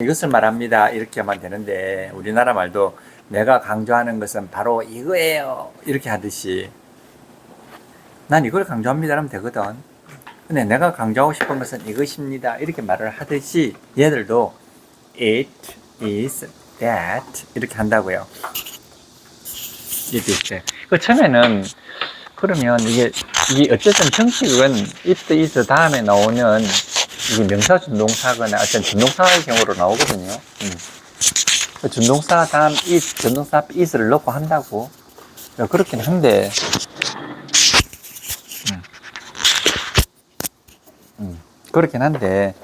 이것을 말합니다. 이렇게 하면 되는데 우리나라 말도 내가 강조하는 것은 바로 이거예요. 이렇게 하듯이 난 이걸 강조합니다 하면 되거든. 근데 내가 강조하고 싶은 것은 이것입니다. 이렇게 말을 하듯이 얘들도 it is that 이렇게 한다고요. it is that. 그 처음에는 그러면 이게 어쨌든 정식은 it is 다음에 나오는 이게 명사 준동사거나 어떤 준동사의 경우로 나오거든요. 그 준동사 다음 is, 준동사 앞에 is를 넣고 한다고. 그렇긴 한데, 그렇긴 한데,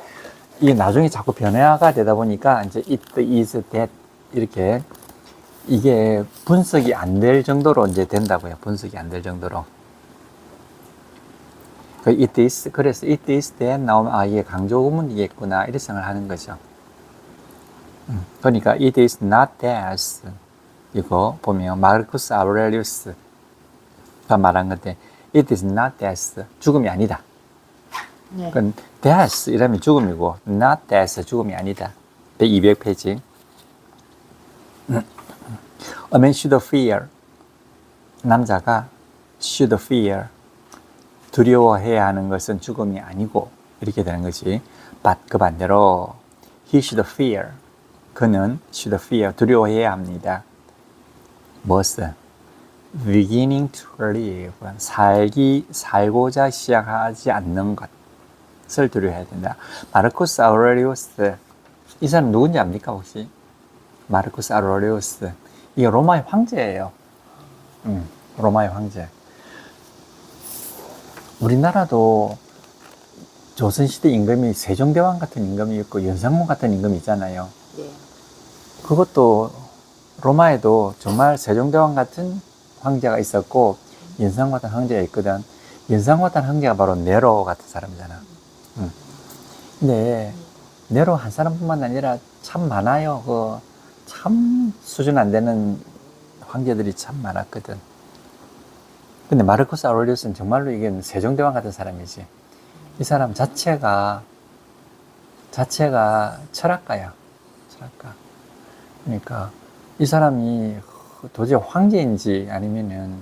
이게 나중에 자꾸 변화가 되다 보니까 이제 it is that 이렇게 이게 분석이 안 될 정도로 이제 된다고요. 분석이 안 될 정도로. it is, 그래서 it is that 나오면 아, 이게 강조 구문이겠구나 이렇게 생각을 하는 거죠. 그러니까 it is not that 이거 보면 마르쿠스 아우렐리우스가 말한 건데 it is not that 죽음이 아니다. 네. 그건 that 이러면 죽음이고 not that 죽음이 아니다. 200페이지. A man should fear 남자가 should fear 두려워해야 하는 것은 죽음이 아니고 이렇게 되는 것이 but 그 반대로 he should fear 그는 should fear 두려워해야 합니다. 무엇은? beginning to live 살고자 시작하지 않는 것을 두려워해야 된다. 마르쿠스 아우렐리우스 이 사람 누군지 압니까 혹시? 마르쿠스 아우렐리우스 이게 로마의 황제예요. 로마의 황제. 우리나라도 조선시대 임금이 세종대왕 같은 임금이 있고 연산군 같은 임금이 있잖아요. 네. 그것도 로마에도 정말 세종대왕 같은 황제가 있었고 연산군 같은 황제가 있거든. 연산군 같은 황제가 바로 네로 같은 사람이잖아. 근데 네로 한 사람뿐만 아니라 참 많아요. 참 수준 안 되는 황제들이 참 많았거든. 근데 마르쿠스 아우렐리우스는 정말로 이게 세종대왕 같은 사람이지. 이 사람 자체가 철학가야. 철학가. 그러니까 이 사람이 도저히 황제인지 아니면은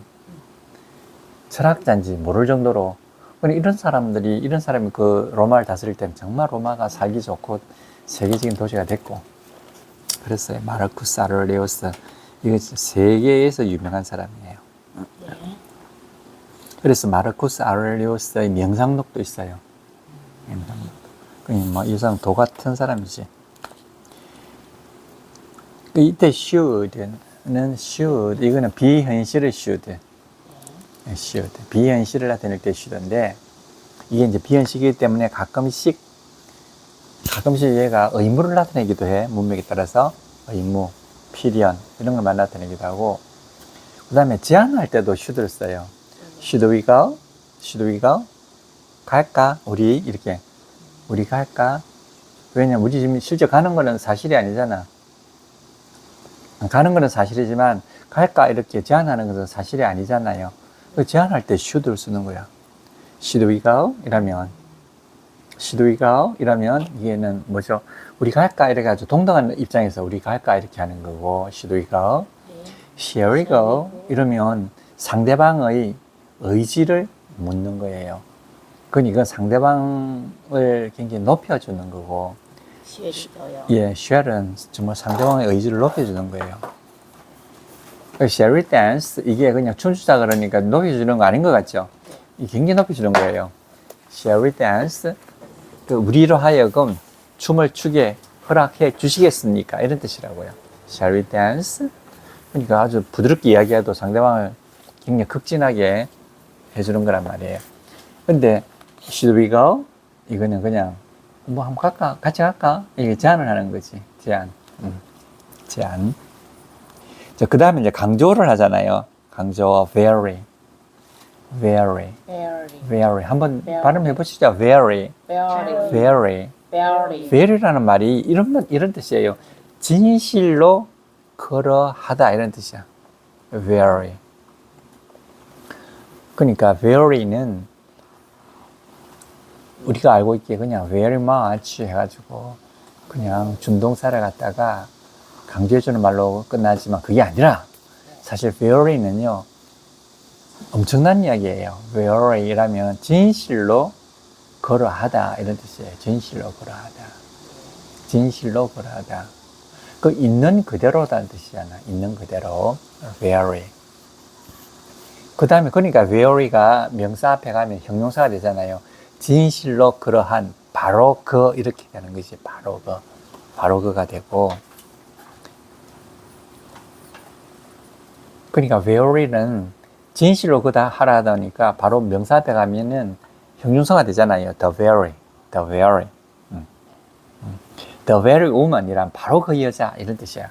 철학자인지 모를 정도로 이런 사람이 그 로마를 다스릴 때는 정말 로마가 살기 좋고 세계적인 도시가 됐고 그랬어요. 마르쿠스 아우렐리우스 이거 세계에서 유명한 사람이에요. 네. 그래서 마르쿠스 아우렐리우스의 명상록도 있어요. 명상록. 이 사람 도 같은 사람이지. 이때 should는 should 이거는 비현실의 should. 비현실을 나타낼 때 should인데 이게 이제 비현실이기 때문에 가끔씩 얘가 의무를 나타내기도 해. 문맥에 따라서 의무, 필연 이런 걸 나타내기도 하고 그 다음에 제안할 때도 should를 써요. Should we go? Should we go? 갈까? 우리 갈까? 왜냐면 우리 지금 실제 가는 거는 사실이 아니잖아. 가는 거는 사실이지만 갈까? 이렇게 제안하는 것은 사실이 아니잖아요. 제안할 때 should를 쓰는 거야. Should we go? 이러면 이게는 뭐죠? 우리 갈까? 이렇게 아주 동등한 입장에서 우리 갈까? 이렇게 하는 거고 Should we go? Shall we go? 이러면 상대방의 의지를 묻는 거예요. 그러니까 상대방을 굉장히 높여주는 거고 shall은 정말 상대방의 의지를 높여주는 거예요. Shall we dance? 이게 그냥 춤추자 그러니까 높여주는 거 아닌 것 같죠? 이게 굉장히 높여주는 거예요. Shall we dance? 우리로 하여금 춤을 추게 허락해 주시겠습니까? 이런 뜻이라고요. Shall we dance? 그러니까 아주 부드럽게 이야기해도 상대방을 굉장히 극진하게 해주는 거란 말이에요. 근데 should we go? 이거는 그냥 한번 갈까? 같이 갈까? 이게 제안을 하는 거지. 제안. 그 다음에 이제 강조를 하잖아요. 강조 very. 한번 발음해 보시죠. very라는 말이 이런 뜻이에요. 진실로 그러하다 이런 뜻이야. very. 그러니까 very는 우리가 알고 있기에 그냥 very much 해가지고 그냥 준동사를 갖다가 강조해주는 말로 끝나지만 그게 아니라 사실 very는요 엄청난 이야기예요. very라면 진실로 그러하다 이런 뜻이에요. 진실로 그러하다. 진실로 그러하다. 그 있는 그대로다는 뜻이잖아. 있는 그대로 very. 그 다음에 그러니까 very가 명사 앞에 가면 형용사가 되잖아요. 진실로 그러한 바로 그 이렇게 되는 것이 바로 그가 되고, 그러니까 very는 진실로 그다 하라 하다니까 바로 명사 앞에 가면은 형용사가 되잖아요. the very. The very woman이란 바로 그 여자 이런 뜻이야.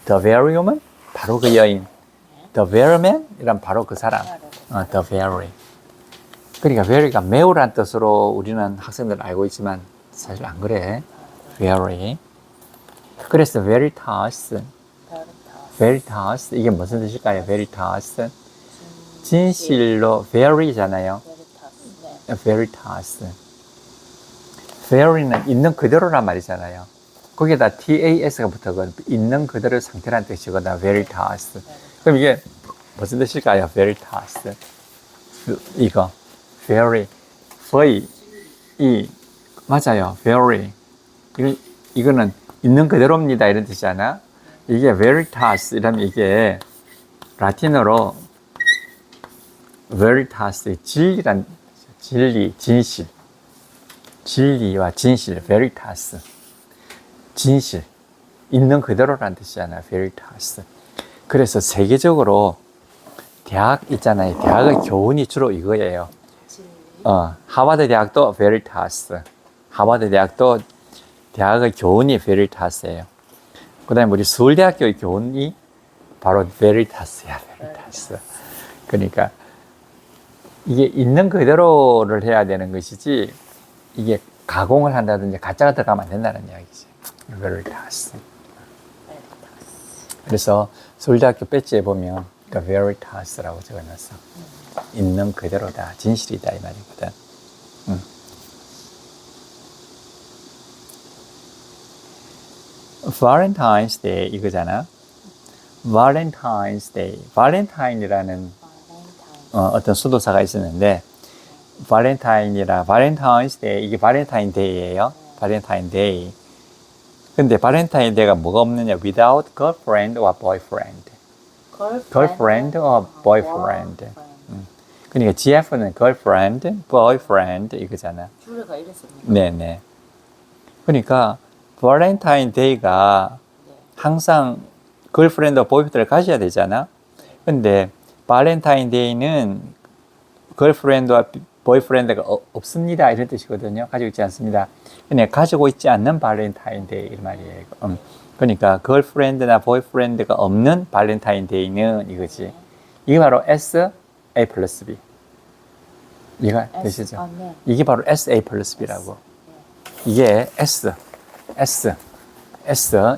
The very woman 바로 그 여인. The very man 이란 바로 그 사람. The very. 그러니까 very가 매우란 뜻으로 우리는 학생들 알고 있지만 사실 안 그래. very. 그래서 veritas 이게 무슨 뜻일까요? veritas 진실로 very잖아요. veritas. very는 있는 그대로란 말이잖아요. 거기에다 tas가 붙어서 있는 그대로 상태란 뜻이거든. veritas. 그럼 이게 무슨 뜻일까요? veritas. 이거 very, 맞아요. very. 이거는 있는 그대로입니다. 이런 뜻이잖아. 이게 veritas 이라면 이게 라틴어로 veritas, 진리란, 진리, 진실. 진리와 진실, veritas. 진실. 있는 그대로란 뜻이잖아요. veritas. 그래서 세계적으로 대학 있잖아요. 대학의 교훈이 주로 이거예요. 하버드 대학도 veritas. 하버드 대학도 대학의 교훈이 veritas예요. 그 다음에 우리 서울대학교의 교훈이 바로 veritas야, veritas. 그러니까 이게 있는 그대로를 해야 되는 것이지 이게 가공을 한다든지 가짜가 들어가면 안 된다는 이야기지. veritas. 그래서 서울대학교 배지에 보면 그러니까 veritas라고 적어놨어. 있는 그대로다, 진실이다 이 말이거든. Valentine's Day 이거잖아. Valentine's Day. Valentine이라는 어떤 수도사가 있었는데 Valentine's Day 이게 Valentine Day예요. Valentine Day. 근데 Valentine Day가 뭐가 없느냐? Without girlfriend or boyfriend. girlfriend or boyfriend. 그러니까 GF는 girlfriend, boyfriend 이거잖아. 줄여가 이랬습니다. 네네. 그러니까 발렌타인 데이가 항상 걸프렌드와 보이프렌드를 가져야 되잖아. 근데 발렌타인 데이는 걸프렌드와 보이프렌드가 없습니다 이런 뜻이거든요. 가지고 있지 않습니다. 근데 가지고 있지 않는 발렌타인 데이 이 말이에요. 그러니까 걸프렌드나 보이프렌드가 없는 발렌타인 데이는 이거지. 이게 바로 SA 플러스 B. 이해가 되시죠? 네. 이게 바로 SA 플러스 B라고. 이게 S,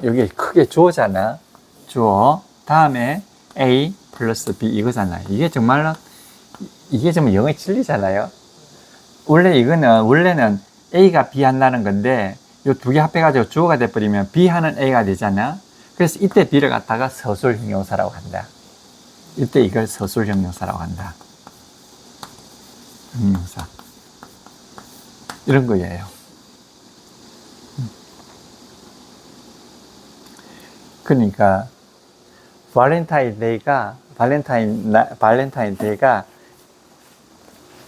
여기 크게 주어잖아. 주어. 다음에 A 플러스 B 이거잖아요. 이게 정말 영어의 진리잖아요. 원래는 A가 B 한다는 건데, 요 두 개 합해가지고 주어가 돼버리면 B 하는 A가 되잖아. 그래서 이때 B를 갖다가 서술 형용사라고 한다. 이때 이걸 서술 형용사라고 한다. 형용사. 이런 거예요. 그러니까 발렌타인 데이가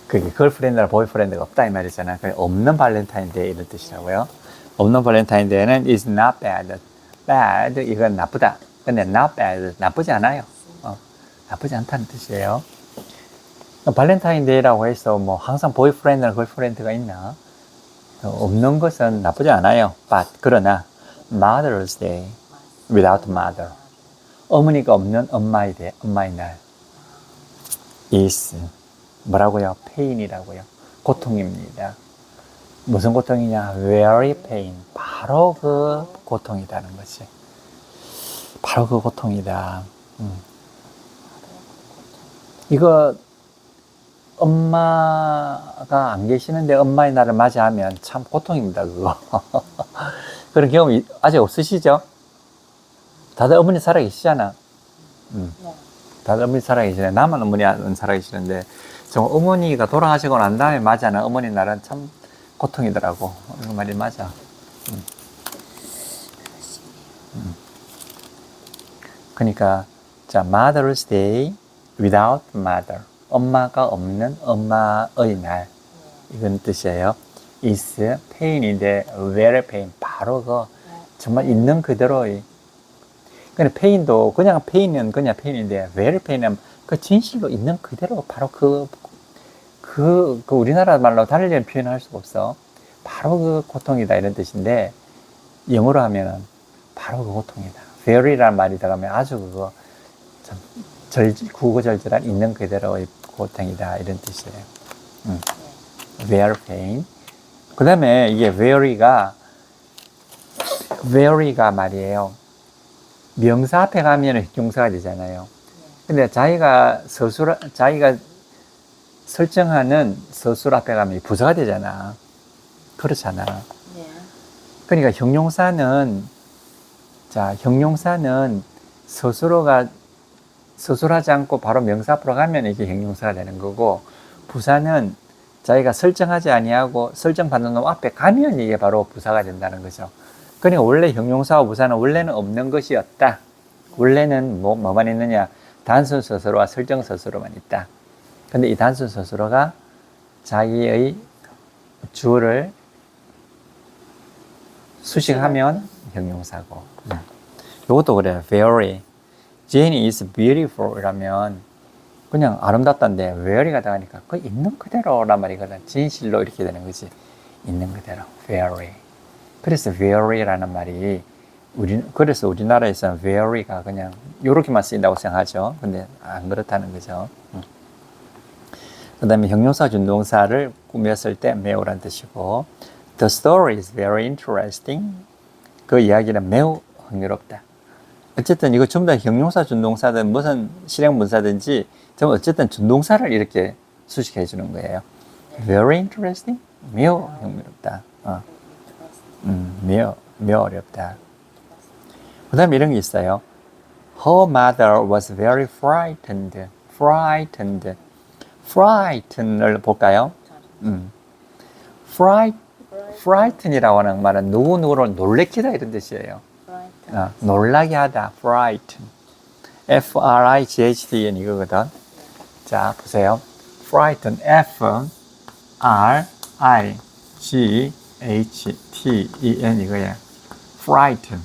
그게 걸프렌드나 보이프렌드가 없다 이 말이잖아. 없는 발렌타인 데이 이런 뜻이라고요. 없는 발렌타인 데이는 is not bad. bad 이건 나쁘다. 근데 not bad 나쁘지 않아요. 나쁘지 않다는 뜻이에요. 발렌타인 데이라고 해서 뭐 항상 보이프렌드나 걸프렌드가 있나? 없는 것은 나쁘지 않아요. But 그러나 Mother's Day without mother. 어머니가 없는 엄마의 날. is 뭐라고요? pain이라고요. 고통입니다. 무슨 고통이냐? very pain. 바로 그 고통이라는 것이. 바로 그 고통이다. 이거 엄마가 안 계시는데 엄마의 날을 맞이하면 참 고통입니다. 그거. 그런 경험이 아직 없으시죠? 다들 어머니 살아계시잖아. 네. 다들 어머니 살아계시네. 나만 어머니 안 살아계시는데, 정말 어머니가 돌아가시고 난 다음에 맞아나 어머니 날은 참 고통이더라고. 이거 말이 맞아. 그러니까, 자, Mother's Day without mother. 엄마가 없는 엄마의 날. 이건 뜻이에요. is pain인데, very pain. 바로 그, 정말 있는 그대로의. 근데 pain도 그냥 pain은 그냥 pain인데, very pain은 그 진실로 있는 그대로 바로 그 우리나라 말로 달리는 표현을 할 수가 없어. 바로 그 고통이다 이런 뜻인데, 영어로 하면은 바로 그 고통이다. very라는 말이 들어가면 아주 그거 참 구구절절한 있는 그대로의 고통이다 이런 뜻이에요. very pain. 그 다음에 이게 very가 말이에요. 명사 앞에 가면 형용사가 되잖아요. 근데 자기가 설정하는 서술 앞에 가면 부사가 되잖아. 그렇잖아. 네. 그러니까 형용사는 서술하지 않고 바로 명사 앞으로 가면 이게 형용사가 되는 거고, 부사는 자기가 설정하지 아니하고 설정받는 놈 앞에 가면 이게 바로 부사가 된다는 거죠. 그러니까 원래 형용사와 부사는 원래는 없는 것이었다. 원래는 뭐만 있느냐? 단순 서술어와 설정 서술어만 있다. 근데 이 단순 서술어가 자기의 주어를 수식하면 형용사고. 이것도 그래요. Very. Jane is beautiful 이라면 그냥 아름답다인데 very가 나가니까 그 있는 그대로란 말이거든. 진실로 이렇게 되는 거지. 있는 그대로. Very. 그래서 very라는 말이 그래서 우리나라에서는 very가 그냥 요렇게만 쓰인다고 생각하죠. 근데 안 그렇다는 거죠. 그 다음에 형용사 준동사를 꾸몄을 때 매우란 뜻이고, The story is very interesting. 그 이야기는 매우 흥미롭다. 어쨌든 이거 전부 다 형용사 준동사든 무슨 실행문사든지 전 어쨌든 준동사를 이렇게 수식해 주는 거예요. Very interesting. 매우 흥미롭다. 매우 어렵다. 그 다음에 이런 게 있어요. Her mother was very frightened. Frighten을 볼까요? Frighten이라고 하는 말은 누구를 놀래키다 이런 뜻이에요. 놀라게 하다. Frighten. F-R-I-G-H-T-N 이거거든. 자, 보세요. Frighten. F-R-I-G-H-T-E-N 이거예요. Frighten.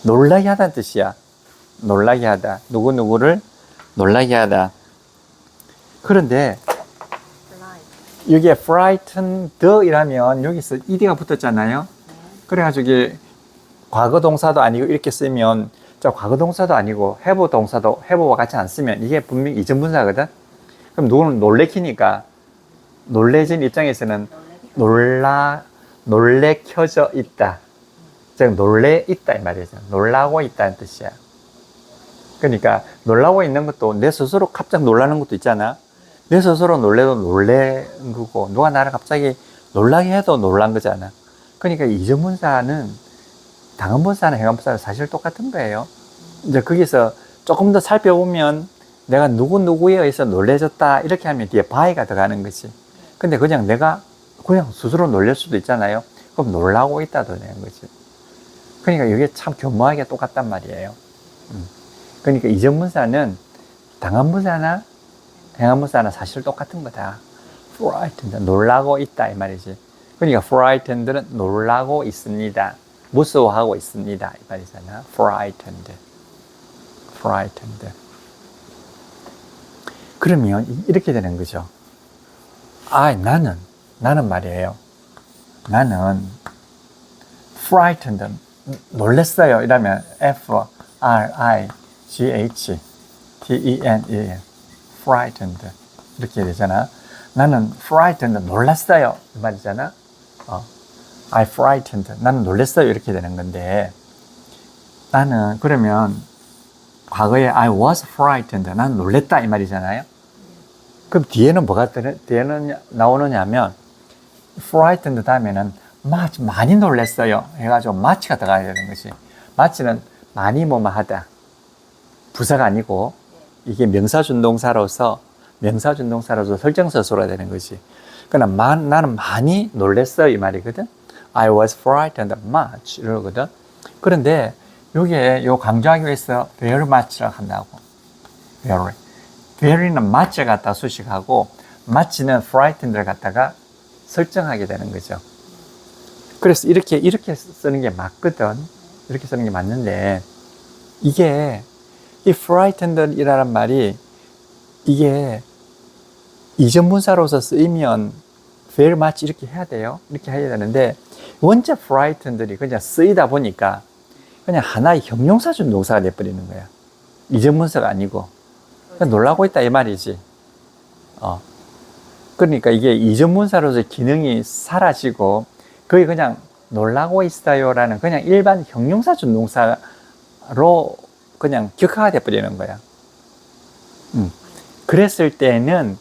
놀라게 하다는 뜻이야. 놀라게 하다. 누구를 놀라게 하다. 그런데 여기에 frightened 이라면 여기서 ed가 붙었잖아요. 그래가지고 이게 과거 동사도 아니고 이렇게 쓰면 과거 동사도 아니고 have 동사도 have와 같이 안 쓰면 이게 분명히 이전 분사거든. 그럼 누구는 놀래키니까 놀래진 입장에서는 놀래켜져 있다. 즉 놀래 있다 이 말이죠. 놀라고 있다는 뜻이야. 그러니까 놀라고 있는 것도 내 스스로 깜짝 놀라는 것도 있잖아. 내 스스로 놀래도 놀란 거고 누가 나를 갑자기 놀라게 해도 놀란 거잖아. 그러니까 이전분사는 당한분사는 행한분사는 사실 똑같은 거예요. 이제 거기서 조금 더 살펴보면 내가 누구에 의해서 놀래졌다 이렇게 하면 뒤에 by가 들어가는 거지. 근데 그냥 내가 그냥 스스로 놀랄 수도 있잖아요. 그럼 놀라고 있다도 되는 거지. 그러니까 이게 참 교묘하게 똑같단 말이에요. 그러니까 이전분사는 당한분사나 행한분사나 사실 똑같은 거다. frightened, 놀라고 있다 이 말이지. 그러니까 frightened는 놀라고 있습니다. 무서워하고 있습니다 이 말이잖아. frightened. 그러면 이렇게 되는 거죠. 나는 말이에요. 나는 frightened, 놀랬어요 이러면 F-R-I-G-H-T-E-N frightened 이렇게 되잖아. 나는 frightened, 놀랐어요 이 말이잖아. I frightened, 나는 놀랬어요 이렇게 되는 건데, 나는 그러면 과거에 I was frightened, 나는 놀랬다 이 말이잖아요. 그럼 뒤에는 뭐가 뒤에는 나오느냐 하면 frightened 다음에는 much, 많이 놀랐어요 해가지고 much가 들어가야 되는 것이. much는 많이 뭐뭐 하다. 부사가 아니고 이게 명사준동사로서 설정사 써야 되는 것이. 그러나 나는 많이 놀랐어 이 말이거든. I was frightened much 이러거든. 그런데 여기에 요 강조하기 위해서 very much라고 한다고. very는 much를 갖다 수식하고 much는 frightened를 갖다가 설정하게 되는 거죠. 그래서 이렇게 쓰는 게 맞거든. 이렇게 쓰는 게 맞는데 이게 이 frightened이라는 말이 이게 이전분사로서 쓰이면 very much 이렇게 해야 돼요. 이렇게 해야 되는데 원체 frightened이 그냥 쓰이다 보니까 그냥 하나의 형용사 준동사가 돼버리는 거야. 이전분사가 아니고 그냥 놀라고 있다 이 말이지. 그러니까 이게 이전분사로서 기능이 사라지고 거의 그냥 놀라고 있어요라는 그냥 일반 형용사 준동사로 그냥 격화가 돼버리는 거야. 그랬을 때는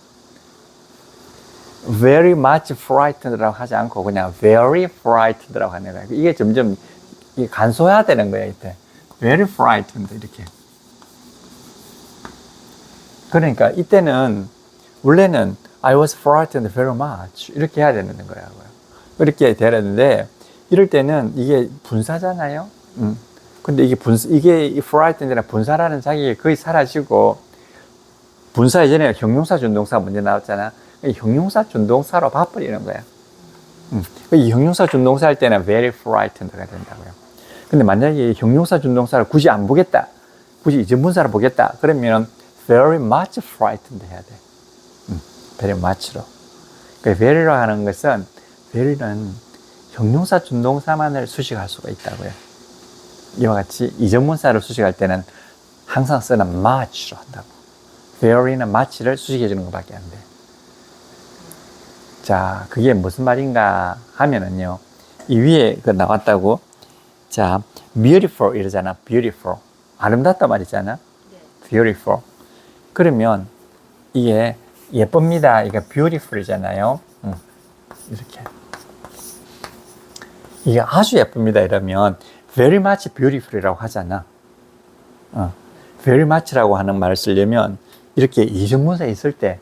very much frightened라고 하지 않고 그냥 very frightened라고 하는 거야. 이게 점점 간소해야 되는 거야, 이때. very frightened 이렇게. 그러니까 이때는 원래는 I was frightened very much 이렇게 해야 되는 거라고요. 그렇게 되는데 이럴 때는 이게 분사잖아요. 근데 이게 frightened나 분사라는 자기가 거의 사라지고 분사 이전에 형용사 준동사 먼저 나왔잖아. 형용사 준동사로 바꿔버리는 거야. 이 형용사 준동사 할 때는 very frightened가 된다고요. 근데 만약에 형용사 준동사를 굳이 안 보겠다, 굳이 이전분사를 보겠다, 그러면 very much frightened 해야 돼. very much로. 그러니까 very로 하는 것은 very는 형용사 준동사만을 수식할 수가 있다고요. 이와 같이 이전분사를 수식할 때는 항상 쓰는 much로 한다고. very는 much를 수식해 주는 것밖에 안 돼. 자, 그게 무슨 말인가 하면은요, 이 위에 그 나왔다고. 자, beautiful 이러잖아. beautiful. 아름답다 말이잖아. beautiful. 그러면 이게 예쁩니다. 이게 beautiful이잖아요. 이렇게. 이게 아주 예쁩니다. 이러면 very much beautiful이라고 하잖아. very much라고 하는 말을 쓰려면 이렇게 이전분사 있을 때,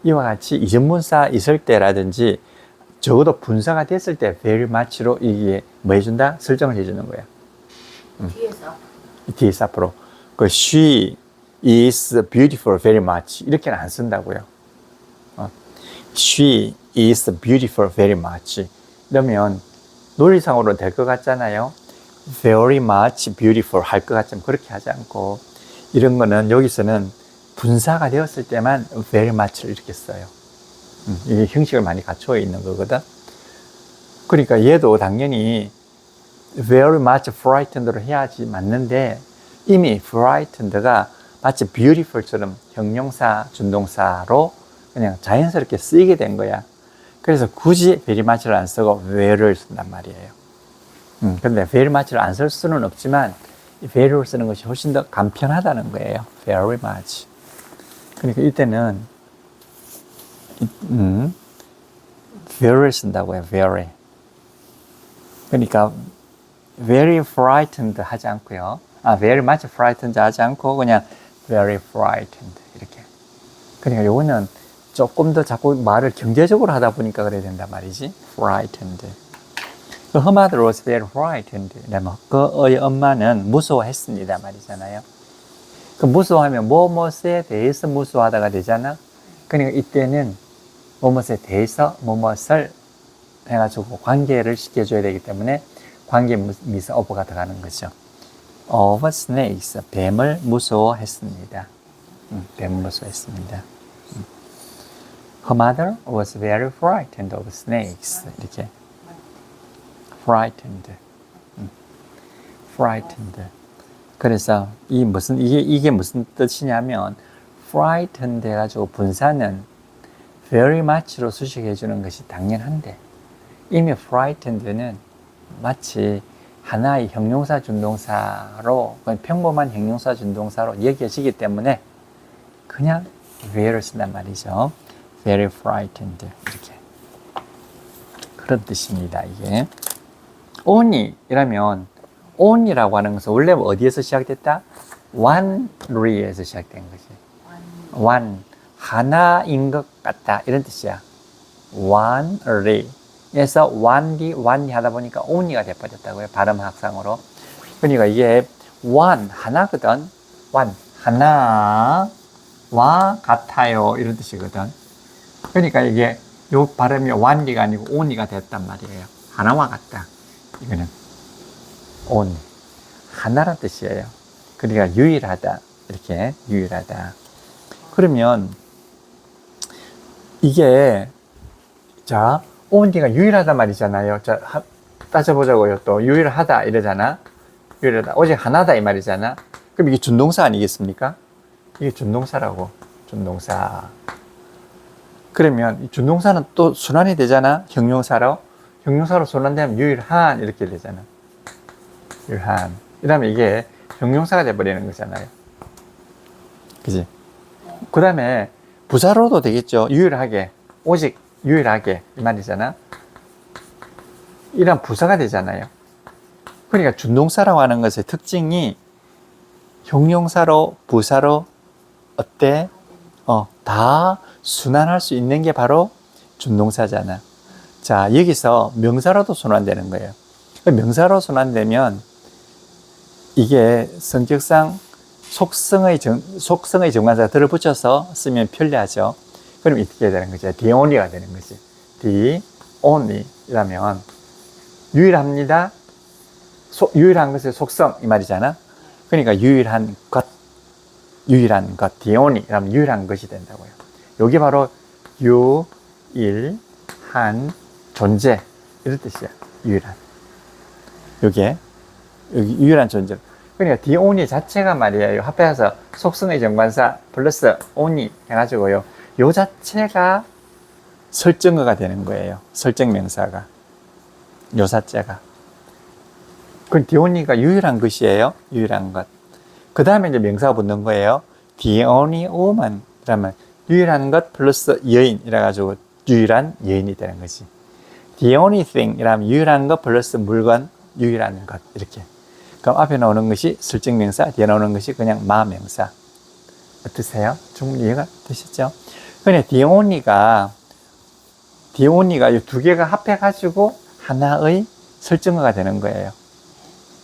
이와 같이 이전분사 있을 때라든지 적어도 분사가 됐을 때 very much로 이게 뭐 해준다? 설정을 해주는 거야. 뒤에서 앞으로. 그 she is beautiful very much 이렇게는 안 쓴다고요. She is beautiful very much 이러면 논리상으로 될 것 같잖아요. very much beautiful 할 것 같지만 그렇게 하지 않고 이런 거는 여기서는 분사가 되었을 때만 very much를 이렇게 써요. 이게 형식을 많이 갖추어 있는 거거든. 그러니까 얘도 당연히 very much frightened로 해야지 맞는데 이미 frightened가 마치 beautiful처럼 형용사 준동사로 그냥 자연스럽게 쓰이게 된 거야. 그래서 굳이 very much를 안 쓰고 very를 쓴단 말이에요. 근데 very much를 안 쓸 수는 없지만 very를 쓰는 것이 훨씬 더 간편하다는 거예요. very much. 그러니까 이때는 very를 쓴다고요. very. 그러니까 very frightened 하지 않고요. very much frightened 하지 않고 그냥 very frightened 이렇게. 그러니까 요거는 조금 더 자꾸 말을 경제적으로 하다 보니까 그래야 된단 말이지. frightened. Her mother was very frightened. 그의 엄마는 무서워했습니다 말이잖아요. 그 무서워하면 뭐뭐에 대해서 무서워하다가 되잖아. 그러니까 이때는 뭐뭐에 대해서 뭐뭐을 해가지고 관계를 시켜줘야 되기 때문에 관계 미사 어버가 들어가는 거죠. of snakes, 뱀을 무서워했습니다. 뱀을 무서워했습니다. Her mother was very frightened of snakes. 이렇게 frightened. 그래서 이게 무슨 뜻이냐면 frightened 해가지고 분사는 very much로 수식해 주는 것이 당연한데 이미 frightened는 마치 하나의 형용사 준동사로 평범한 형용사 준동사로 여겨지기 때문에 그냥 very를 쓴단 말이죠. very frightened 이렇게. 그런 뜻입니다. 이게 only이라면 on이라고 하는 것은 원래 어디에서 시작됐다? onery에서 시작된 거지. one 하나인 것 같다 이런 뜻이야. onery에서 one 하다 보니까 only가 돼버렸다고요. 발음학상으로. 그러니까 이게 one 하나거든. one 하나와 같아요 이런 뜻이거든. 그러니까 이게 요 발음이 one가 아니고 only가 됐단 말이에요. 하나와 같다. 이거는 only 하나란 뜻이에요. 그러니까 유일하다 이렇게 유일하다. 그러면 이게 자 only가 유일하다 말이잖아요. 자 따져보자고요. 또 유일하다 이러잖아. 유일하다 오직 하나다 이 말이잖아. 그럼 이게 준동사 아니겠습니까? 이게 준동사라고. 준동사. 그러면 이 준동사는 또 순환이 되잖아. 형용사로 순환되면 유일한 이렇게 되잖아. 유일한 이러면 이게 형용사가 돼버리는 거잖아요. 그지? 그 다음에 부사로도 되겠죠. 유일하게 오직 유일하게 이 말이잖아. 이런 부사가 되잖아요. 그러니까 준동사라고 하는 것의 특징이 형용사로 부사로 어때? 다 순환할 수 있는 게 바로 준동사잖아. 자, 여기서 명사로도 순환되는 거예요. 명사로 순환되면 이게 성격상 속성의 정관사가 들어붙여서 쓰면 편리하죠. 그럼 이렇게 되는 거죠. the only가 되는 거지. the only라면 유일합니다. 유일한 것의 속성 이 말이잖아. 그러니까 유일한 것, the only라면 유일한 것이 된다고요. 여기 바로 유일한 존재 이런 뜻이야. 유일한. 여기 유일한 존재. 그러니까 the only 자체가 말이에요. 합해서 속성의 정관사 플러스 only 해가지고요. 요 자체가 설정어가 되는 거예요. 설정명사가. 요 자체가. 그럼 the only가 유일한 것이에요. 유일한 것. 그 다음에 이제 명사가 붙는 거예요. the only woman. 그러면 유일한 것 플러스 여인. 이래가지고 유일한 여인이 되는 거지. the only thing. 이라면 유일한 것 플러스 물건. 유일한 것. 이렇게. 그럼 앞에 나오는 것이 설정명사, 뒤에 나오는 것이 그냥 마명사. 어떠세요? 충분히 이해가 되시죠? 근데 the only가 이 두 개가 합해가지고 하나의 설정어가 되는 거예요.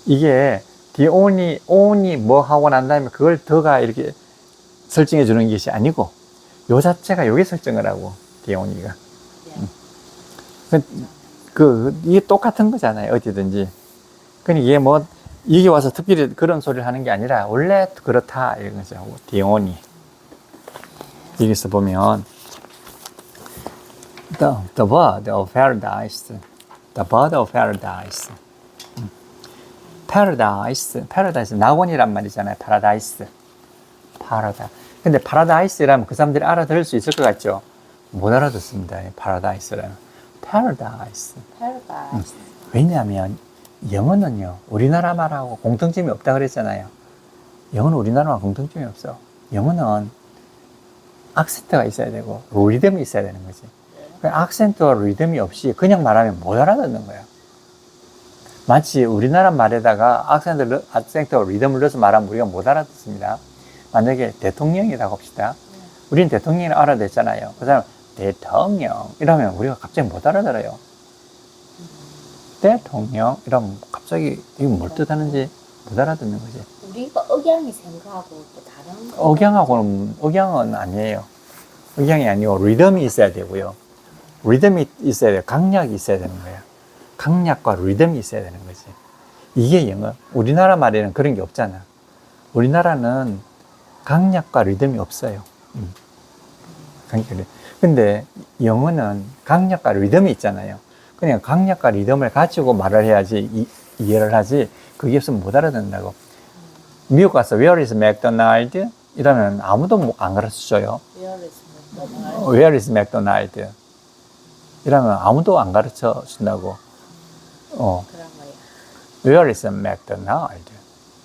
이게 the only 뭐 하고 난 다음에 그걸 더가 이렇게 설정해 주는 것이 아니고 요 자체가 요게 설정어라고 the only가. 이게 똑같은 거잖아요. 어디든지. 그러니까 이게 와서 특별히 그런 소리를 하는 게 아니라 원래 그렇다 이런 거죠. the only. 여기서 보면 the bird of paradise. the bird of paradise. paradise 낙원이란 말이잖아요. paradise. 근데 paradise라면 그 사람들이 알아들을 수 있을 것 같죠? 못 알아듣습니다. paradise라는. paradise. 왜냐하면 영어는요, 우리나라 말하고 공통점이 없다 그랬잖아요. 영어는 우리나라와 공통점이 없어. 영어는 악센트가 있어야 되고, 리듬이 있어야 되는 거지. 악센트와 리듬이 없이 그냥 말하면 못 알아듣는 거야. 마치 우리나라 말에다가 악센트와 리듬을 넣어서 말하면 우리가 못 알아듣습니다. 만약에 대통령이라고 합시다. 우리는 대통령을 알아듣잖아요. 그 사람 대통령 이러면 우리가 갑자기 못 알아들어요. 대통령 이러면 갑자기 이거 뭘 뜻하는지 못 알아듣는 거지. 우리가 억양이 생각하고 또 다른 거. 억양은 아니에요. 억양이 아니고 리듬이 있어야 되고요. 리듬이 있어야 돼요. 강약이 있어야 되는 거예요. 강약과 리듬이 있어야 되는 거지. 이게 영어. 우리나라 말에는 그런 게 없잖아. 우리나라는 강약과 리듬이 없어요. 근데 영어는 강약과 리듬이 있잖아요. 그냥 강약과 리듬을 가지고 말을 해야지 이해를 하지 그게 없으면 못 알아듣는다고. 미국 가서 Where is McDonald? 이러면 아무도 안 가르쳐줘요. Where is McDonald? 이러면 아무도 안 가르쳐 준다고. Where is McDonald?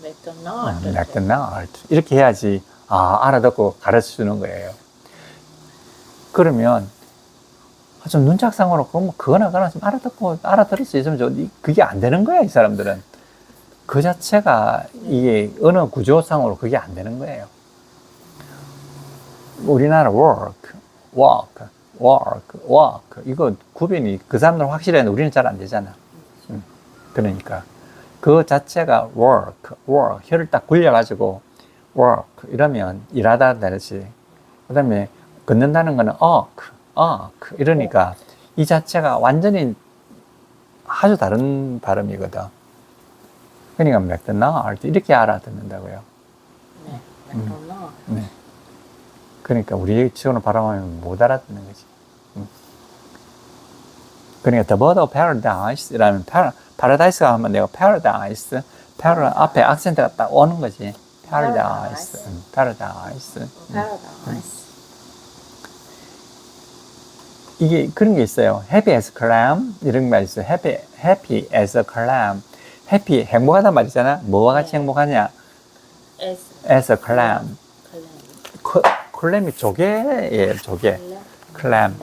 McDonald. 이렇게 해야지 알아듣고 가르쳐 주는 거예요. 그러면 좀 눈짝상으로 그거나 좀 알아들을 수 있으면 그게 안 되는 거야, 이 사람들은. 그 자체가 이게 언어 구조상으로 그게 안 되는 거예요. 우리나라 work 이거 구별이 그 사람들은 확실해. 우리는 잘 안 되잖아. 그러니까 그 자체가 work 혀를 딱 굴려가지고 work 이러면 일하다 되듯이, 그 다음에 걷는다는 거는 이러니까 이 자체가 완전히 아주 다른 발음이거든. 그러니까 맥도날드 이렇게 알아듣는다고요. 네, 맥도날드. 네. 그러니까 우리 지원을 발음하면 못 알아듣는 거지. 그러니까 the bird of paradise라면 paradise가 하면 내가 paradise 앞에 악센트가 딱 오는 거지. paradise. paradise. 이게 그런 게 있어요. happy as a clam 이런 말 있어요. happy as a clam. happy 행복하단 말이잖아. 뭐와 같이 행복하냐? as a clam. 클램이 조개예요. 조개. 클램.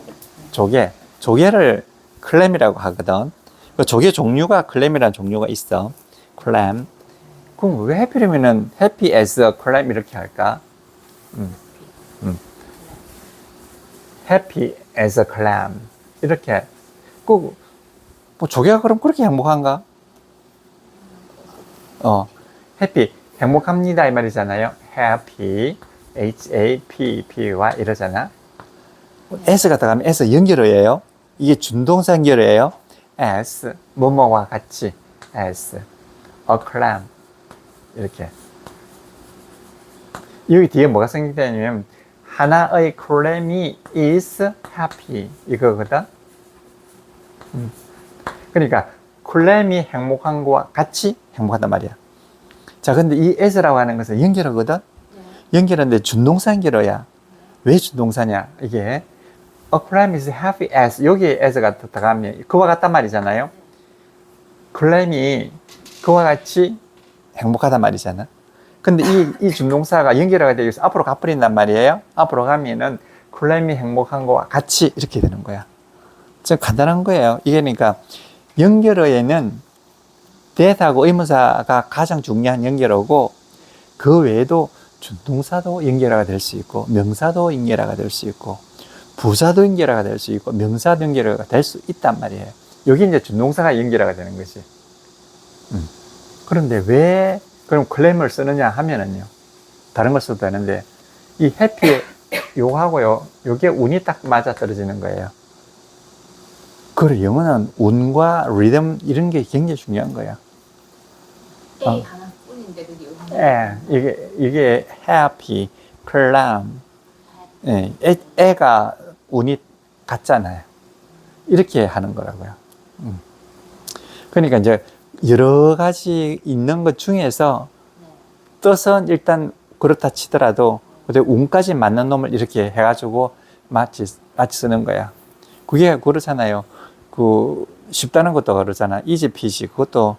조개를 클램이라고 하거든. 그 조개 종류가 클램이라는 종류가 있어. 클램. 그럼 왜 하필이면은 happy as a clam 이렇게 할까? happy as a clam 이렇게. 뭐 조개가 그럼 그렇게 행복한가? happy 행복합니다 이 말이잖아요. happy HAPPY 이러잖아. S가 들어가면 S 연결어예요. 이게 준동사 연결어예요. as 뭐뭐와 같이 as a clam 이렇게. 여기 뒤에 뭐가 생기냐면 하나의 클램이 is happy 이거거든. 그러니까 클램이 행복한 거와 같이 행복하단 말이야. 자, 근데 이 as라고 하는 것은 연결어거든. 연결하는데 준동사 연결어야. 왜 준동사냐? 이게 a clam is happy as 여기에 as가 들어가면 그와 같단 말이잖아요. 클램이 그와 같이 행복하단 말이잖아. 근데 이 준동사가 연결어가 되기 위해서 앞으로 가버린단 말이에요. 앞으로 가면은 클램이 행복한 거와 같이 이렇게 되는 거야. 좀 간단한 거예요. 이게 그러니까 연결어에는 that하고 의문사가 가장 중요한 연결어고, 그 외에도 준동사도 연결어가 될 수 있고, 명사도 연결어가 될 수 있고, 부사도 연결어가 될 수 있고, 명사도 연결어가 될 수 있단 말이에요. 여기 이제 준동사가 연결어가 되는 거지. 그런데 왜 그럼 클램을 쓰느냐 하면은요, 다른 걸 써도 되는데, 이 해피에 요거하고요, 요게 운이 딱 맞아 떨어지는 거예요. 그래, 영어는 운과 리듬 이런 게 굉장히 중요한 거야. A 하나뿐인데 그게 이게 happy, clam, 애가 운이 같잖아요. 이렇게 하는 거라고요. 그러니까 이제 여러 가지 있는 것 중에서 뜻은 일단 그렇다 치더라도 운까지 맞는 놈을 이렇게 해가지고 마치 쓰는 거야. 그게 그렇잖아요. 쉽다는 것도 그러잖아. easy peasy. 그것도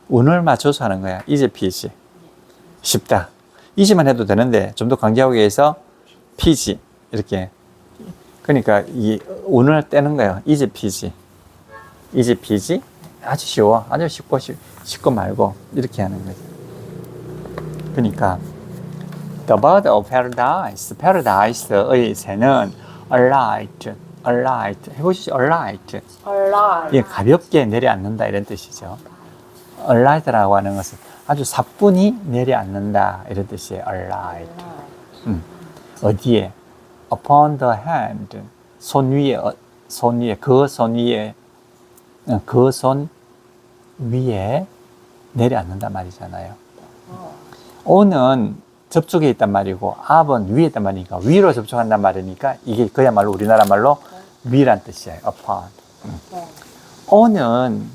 운을 맞춰서 하는 거야. easy peasy. 쉽다. easy만 해도 되는데 좀 더 강조하기 위해서 peasy. 이렇게. 그러니까 이 운을 떼는 거예요. easy peasy. easy peasy. 아주 쉬워. 아주 쉽고 말고 이렇게 하는 거지. 그러니까 the bird of paradise. paradise의 새는 alight. 해보시죠. alight. 예, 가볍게 내려앉는다 이런 뜻이죠. alight라고 하는 것은 아주 사뿐히 내려앉는다 이런 뜻이에요. alight. 어디에? upon the hand. 손 위에, 그 손 위에 내려앉는단 말이잖아요. on은 접촉에 있단 말이고 up은 위에 있단 말이니까 위로 접촉한단 말이니까 이게 그야말로 우리나라 말로 위란 뜻이에요. upon. on은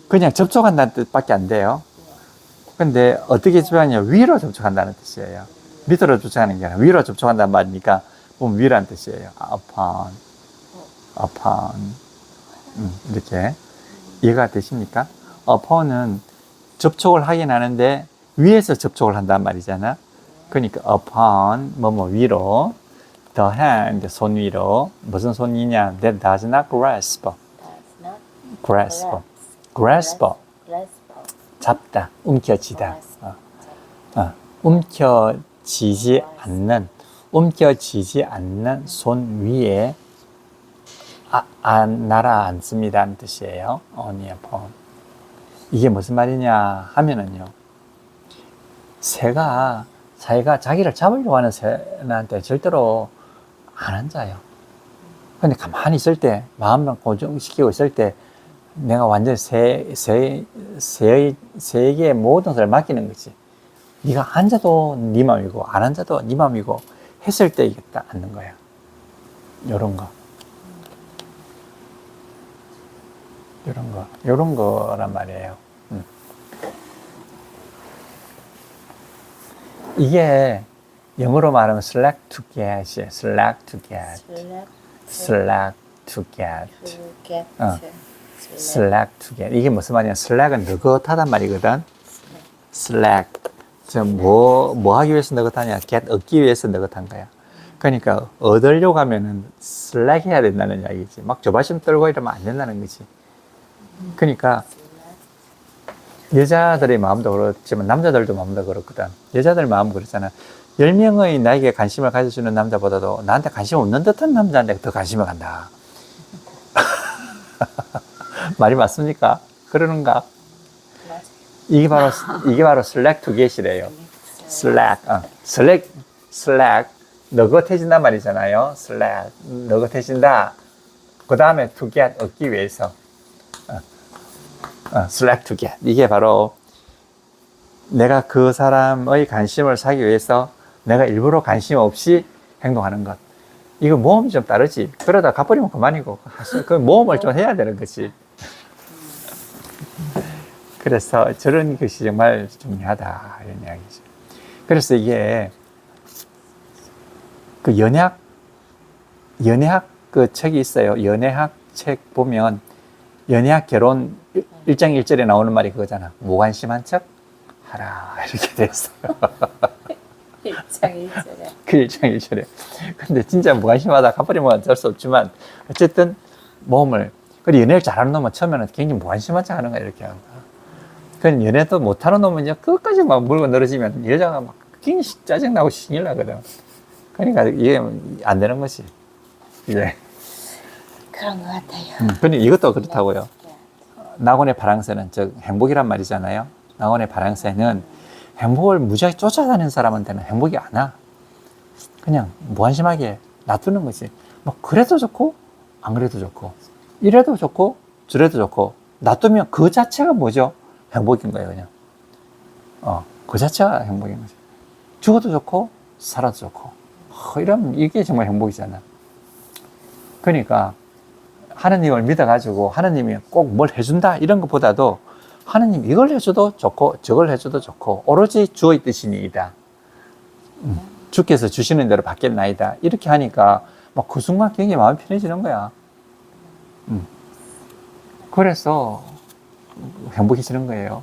그냥 접촉한다는 뜻밖에 안 돼요. 근데 어떻게 접촉하냐? 위로 접촉한다는 뜻이에요. 밑으로 접촉하는 게 아니라 위로 접촉한다는 말이니까 보면 위란 뜻이에요. upon. 이렇게 이해가 되십니까? upon은 접촉을 하긴 하는데 위에서 접촉을 한단 말이잖아. 그러니까 upon 위로, the hand, 손 위로. 무슨 손이냐? That does not grasp. Does not grasp. grasp. grasp. Grasp. 잡다, 움켜쥐다. grasp. 움켜쥐지 않는 손 위에 날아앉습니다는 뜻이에요. on upon. 이게 무슨 말이냐 하면은요. 새가 자기를 잡으려고 하는 새한테 절대로 안 앉아요. 근데 가만히 있을 때, 마음을 고정시키고 있을 때, 내가 완전 새에게 모든 것을 맡기는 거지. 네가 앉아도 네 맘이고, 안 앉아도 네 맘이고, 했을 때 이게 딱 앉는 거야. 요런 거. 요런 거란 말이에요. 이게 영어로 말하면 slack to get이에요. slack to get. slack to get. slack to get. 이게 무슨 말이냐? slack은 느긋하단 말이거든. slack. 뭐 하기 위해서 느긋하냐? get 얻기 위해서 느긋한 거야. 그러니까 얻으려고 하면은 slack 해야 된다는 이야기지. 막 조바심 떨고 이러면 안 된다는 거지. 그러니까 여자들의 마음도 그렇지만 남자들도 마음도 그렇거든. 여자들 마음은 그렇잖아. 10명의 나에게 관심을 가져주는 남자보다도 나한테 관심 없는 듯한 남자한테 더 관심을 간다. 말이 맞습니까? 그러는가? 이게 바로 slack to get이래요. slack. 너긋해진단 말이잖아요. slack. 너긋해진다. 그 다음에 to get, 얻기 위해서. slack to get. 이게 바로 내가 그 사람의 관심을 사기 위해서 내가 일부러 관심 없이 행동하는 것. 이거 모험이 좀 다르지. 그러다 갚아버리면 그만이고. 그 모험을 좀 해야 되는 거지. 그래서 저런 것이 정말 중요하다. 이런 이야기죠. 그래서 이게 그 연애학 그 책이 있어요. 연애학 책 보면 연애학 결혼 1장 1절에 나오는 말이 그거잖아. 무관심한 척 하라. 이렇게 돼 있어요. 1장 1절에. 그 1장 1절에. 근데 진짜 무관심하다 가버리면 어쩔 수 없지만 어쨌든 모험을. 그리고 연애를 잘하는 놈은 처음에는 굉장히 무관심한 척 하는 거야. 이렇게 하는 거야. 그럼 연애도 못하는 놈은요. 끝까지 막 물고 늘어지면 여자가 막 굉장히 짜증나고 신이 나거든. 그러니까 이게 안 되는 거지. 이게. 그런 것 같아요. 근데 이것도 그렇다고요. 낙원의 파랑새는 즉 행복이란 말이잖아요. 낙원의 파랑새는 행복을 무지하게 쫓아다니는 사람한테는 행복이 안 와. 그냥 무한심하게 놔두는 거지. 뭐 그래도 좋고 안 그래도 좋고 이래도 좋고 저래도 좋고 놔두면 그 자체가 뭐죠? 행복인 거예요. 그냥 그 자체가 행복인 거죠. 죽어도 좋고 살아도 좋고 이러면 이게 정말 행복이잖아. 그러니까 하느님을 믿어가지고 하느님이 꼭 뭘 해준다 이런 것보다도 하느님 이걸 해줘도 좋고 저걸 해줘도 좋고 오로지 주의 뜻이니이다. 주께서 주시는 대로 받겠나이다. 이렇게 하니까 막 그 순간 굉장히 마음이 편해지는 거야. 그래서 행복해지는 거예요.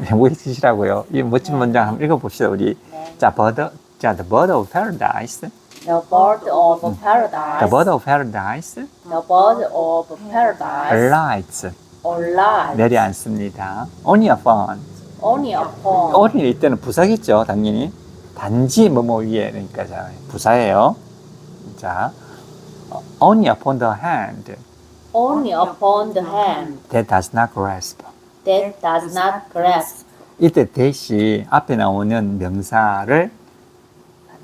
행복해지시라고요. 이 멋진 문장 한번 읽어봅시다 우리. 자, the bird of paradise. The bird of paradise. The bird of paradise. The bird of paradise. alights. alive. 내려앉습니다. only upon. only upon. only 이때는 부사겠죠, 당연히. 단지 뭐뭐 위에, 그러니까 자, 부사예요. 자, only upon the hand only upon the hand that does not grasp. that does not grasp. 이때 that이 앞에 나오는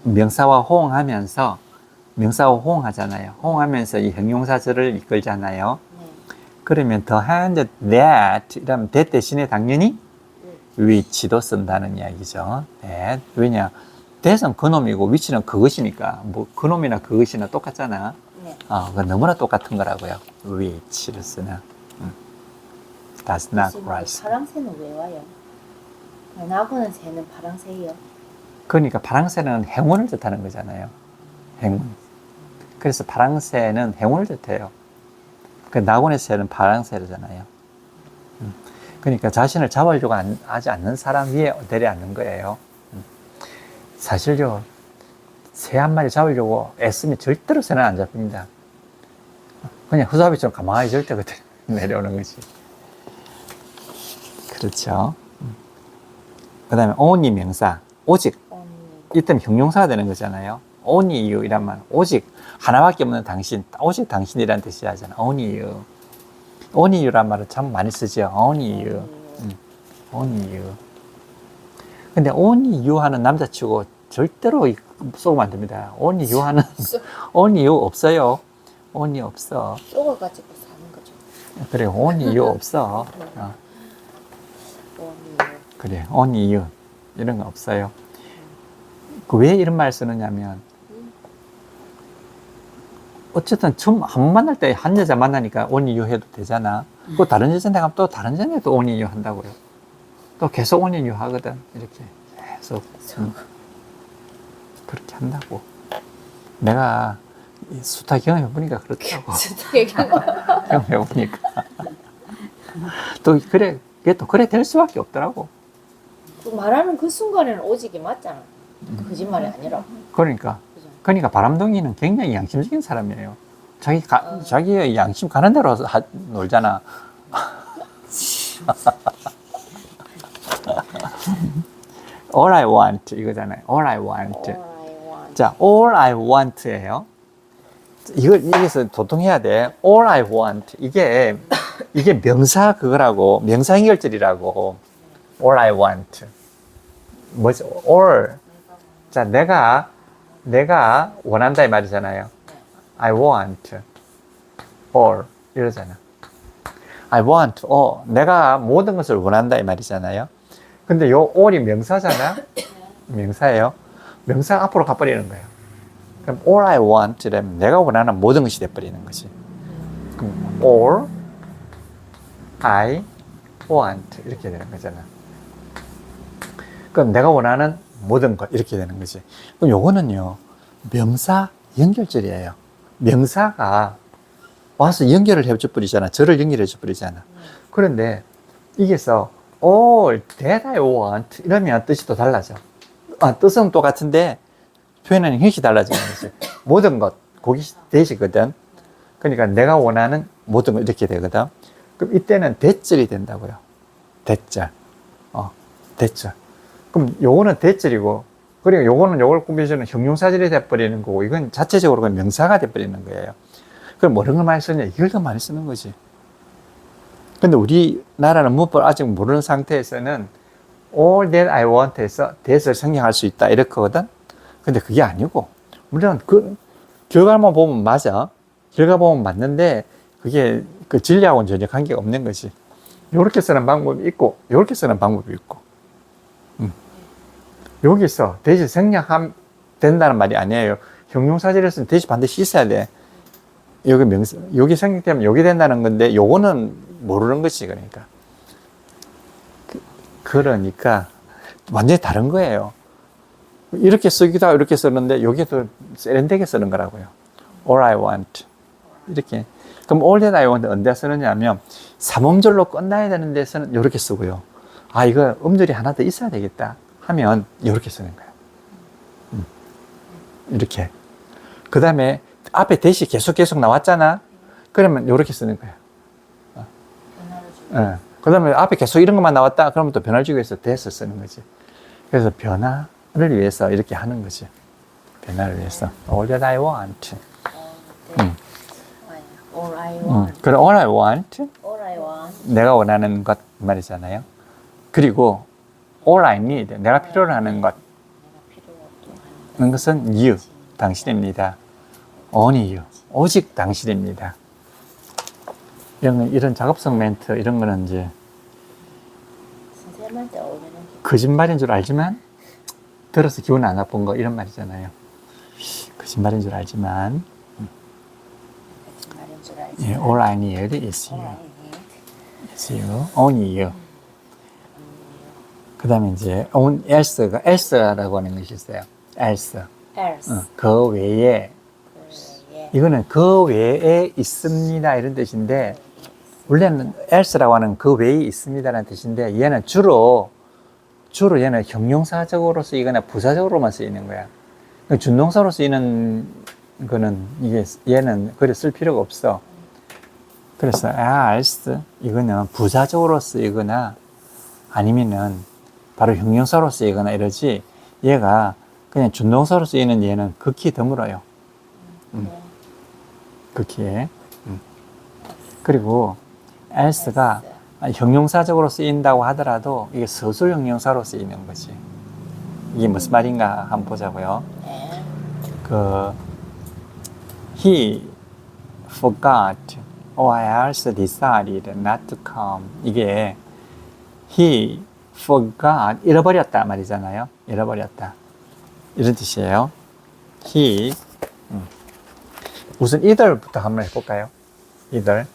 명사와 호응하면서 명사와 호응하잖아요. 호응하면서 이 형용사절을 이끌잖아요. 네. 그러면 the hand that 이러면 that 대신에 당연히 which도 쓴다는 이야기죠. that. 왜냐? that은 그놈이고 which는 그것이니까 뭐 그놈이나 그것이나 똑같잖아. 네. 그건 너무나 똑같은 거라고요. which를 쓰는. does not grasp. 파랑새는 왜 와요? 나고는 새는 파랑새예요. 그러니까 파랑새는 행운을 뜻하는 거잖아요. 행운. 그래서 파랑새는 행운을 뜻해요. 그 낙원의 새는 파랑새잖아요. 그러니까 자신을 잡으려고 하지 않는 사람 위에 내려앉는 거예요. 사실요, 새 한 마리 잡으려고 애쓰면 절대로 새는 안 잡힙니다. 그냥 흐사비처럼 가만히 절대 그때 내려오는 거지. 그렇죠. 그 다음에 only 명사, 오직. 언니. 이때는 형용사가 되는 거잖아요. only you 이란 말, 오직 하나밖에 없는 당신, 오직 당신이란 뜻이 하잖아. only you. only you란 말을 참 많이 쓰죠. only you. only you. 근데 only you 하는 남자치고 절대로 쏘면 안 됩니다. only you 하는 only you 없어요. only 없어. 속을 가지고 사는 거죠. 그래, only you 없어. 언니. 그래, only you 이런 거 없어요. 그 왜 이런 말 쓰느냐면 어쨌든 처음 한 만날 때 한 여자 만나니까 only you 해도 되잖아. 그 다른 여자 내가 또 다른 여자도 only you 한다고요. 또 계속 only you 하거든. 이렇게 계속 그렇게 한다고. 내가 이 수타 경험해 보니까 그렇다고. 경험해 보니까 또 그래, 그게 또 그래 될 수밖에 없더라고. 그 말하는 그 순간에는 오직이 맞잖아. 거짓말이 아니라. 그러니까. 그죠? 그러니까 바람둥이는 굉장히 양심적인 사람이에요. 자기의 양심 가는 대로 놀잖아. All I want 이거잖아요. All I want. All I want. 자, all I want예요. 여기서 도통해야 돼. all I want. 이게 명사 그거라고, 명사 연결절이라고. all I want. 뭐지? all. 자, 내가 원한다 이 말이잖아요. I want all 이러잖아. I want all. 내가 모든 것을 원한다 이 말이잖아요. 근데 요 all이 명사잖아. 명사예요. 명사 앞으로 가버리는 거예요. 그럼 all I want 이라면 내가 원하는 모든 것이 돼버리는 거지. 그럼 all I want 이렇게 되는 거잖아. 그럼 내가 원하는 모든 것 이렇게 되는 거지. 그럼 요거는요 명사 연결절이에요. 명사가 와서 연결을 해줘 버리잖아. 절을 연결해 줘 버리잖아. 그런데 이게서 all that I want 이러면 뜻이 또 달라져. 뜻은 똑같은데 표현하는 형식이 달라지는 거지. 모든 것 거기 대시거든. 그러니까 내가 원하는 모든 것 이렇게 되거든. 그럼 이때는 대절이 된다고요. 대절. 대절. 그럼 요거는 대절이고, 그리고 요거는 요걸 꾸며주는 형용사절이 돼버리는 거고, 이건 자체적으로 그냥 명사가 돼버리는 거예요. 그럼 뭐런 걸 많이 쓰냐? 이걸 더 많이 쓰는 거지. 근데 우리나라는 문법을 아직 모르는 상태에서는 all that I want 해서 that을 생략할 수 있다. 이렇거든. 근데 그게 아니고, 물론 결과만 보면 맞아. 결과 보면 맞는데, 그게 그 진리하고는 전혀 관계가 없는 거지. 요렇게 쓰는 방법이 있고, 요렇게 쓰는 방법이 있고. 여기서 대시 생략하면 된다는 말이 아니에요. 형용사절에서는 대시 반드시 있어야 돼. 여기 생략되면 여기 된다는 건데, 요거는 모르는 것이 그러니까. 그러니까, 완전히 다른 거예요. 이렇게 쓰기도 하고 이렇게 쓰는데, 여기도 세련되게 쓰는 거라고요. all I want. 이렇게. 그럼 all that I want 언제 쓰느냐 하면, 삼음절로 끝나야 되는 데서는 이렇게 쓰고요. 이거 음절이 하나 더 있어야 되겠다 하면 이렇게 쓰는 거예요. 이렇게. 그 다음에 앞에 대시 계속 나왔잖아. 그러면 이렇게 쓰는 거예요. 그 다음에 앞에 계속 이런 것만 나왔다. 그러면 또 변화를 주기 위해서 that을 쓰는 거지. 그래서 변화를 위해서 이렇게 하는 거지. 변화를 위해서. All that I want. All I want. 그럼 all I want. All I want. 내가 원하는 것 말이잖아요. 그리고 all I need. 내가 필요로 하는 것. 하는 것은 you. 당신입니다. only you. 오직 당신입니다. 이런 작업성 멘트, 이런 거는 이제 선생님한테 어울리는 게 거짓말인 줄 알지만 들어서 기분 안 나쁜 거 이런 말이잖아요. 거짓말인 줄 알지만 거짓말인 줄 알지. 예, all I need is you. All I need. is you. only you. 그 다음에 이제 else라고 하는 것이 있어요. else. else. 그 외에. 예. 이거는 그 외에 있습니다 이런 뜻인데, 원래는 else라고 하는 그 외에 있습니다라는 뜻인데, 얘는 주로 얘는 형용사적으로 쓰이거나 부사적으로만 쓰이는 거야. 준동사로 쓰이는 거는 이게 얘는 글에 쓸 필요가 없어. 그래서 as 이거는 부사적으로 쓰이거나 아니면은 바로 형용사로 쓰이거나 이러지, 얘가 그냥 준동사로 쓰이는 얘는 극히 드물어요. 극히. 그리고 as가 형용사적으로 쓰인다고 하더라도 이게 서술 형용사로 쓰이는 거지. 이게 무슨 말인가 한번 보자고요. 네. He forgot or else decided not to come. 이게 he forgot, 잃어버렸다 말이잖아요. 잃어버렸다. 이런 뜻이에요. he. 우선 either부터 한번 해볼까요? either.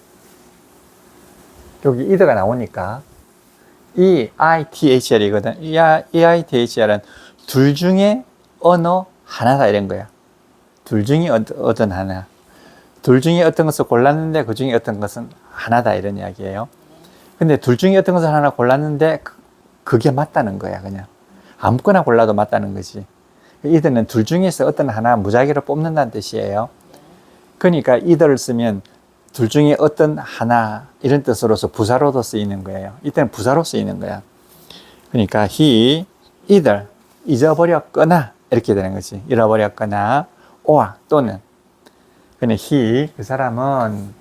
여기 either가 나오니까 EITHL이거든. EITHL은 둘 중에 어느 하나다 이런 거야. 둘 중에 어떤 하나. 둘 중에 어떤 것을 골랐는데 그 중에 어떤 것은 하나다 이런 이야기예요. 근데 둘 중에 어떤 것을 하나 골랐는데 그게 맞다는 거야. 그냥 아무거나 골라도 맞다는 거지. either는 둘 중에서 어떤 하나 무작위로 뽑는다는 뜻이에요. 그러니까 either를 쓰면 둘 중에 어떤 하나 이런 뜻으로서 부사로도 쓰이는 거예요. 이때는 부사로 쓰이는 거야. 그러니까 he either 잊어버렸거나 이렇게 되는 거지. 잃어버렸거나 or 또는. 근데 he 그 사람은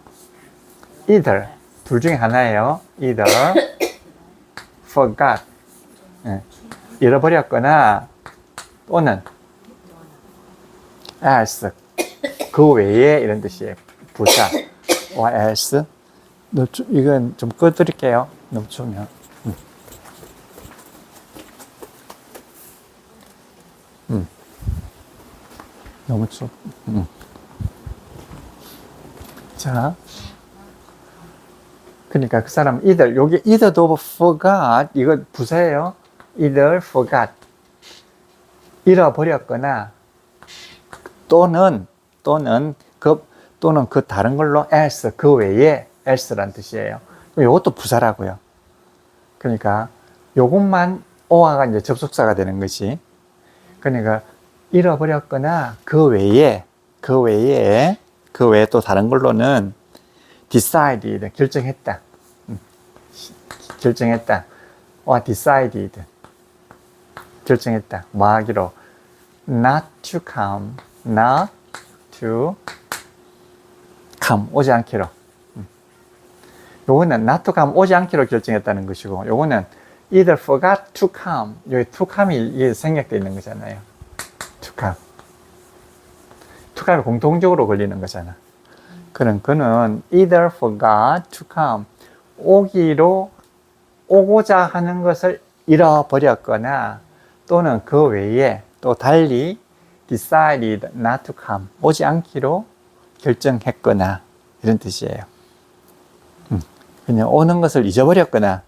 either 둘 중에 하나예요. either forgot 잃어버렸거나 또는 else 그 외에 이런 뜻이에요. 부사 or else. 이건 좀 꺼드릴게요. 너무 추우면. 너무 추워. 자, 그러니까 그 사람 either, 여기 either도 forgot, 이거 부사예요. either forgot, 잃어버렸거나 또는 그 다른 걸로 else, 그 외에 else란 뜻이에요. 이것도 부사라고요. 그러니까 요것만 or가 이제 접속사가 되는 것이. 그러니까 잃어버렸거나 그 외에 또 다른 걸로는 decided, 결정했다. 결정했다. decided, 결정했다. 뭐 하기로? not to come, 오지 않기로. 요거는 not to come, 오지 않기로 결정했다는 것이고, 요거는 either forgot to come, 여기 to come이 이게 생략되어 있는 거잖아요. to come이 공통적으로 걸리는 거잖아. 그는 either forgot to come, 오고자 하는 것을 잃어버렸거나 또는 그 외에 또 달리 decided not to come, 오지 않기로 결정했거나 이런 뜻이에요. 그냥 오는 것을 잊어버렸거나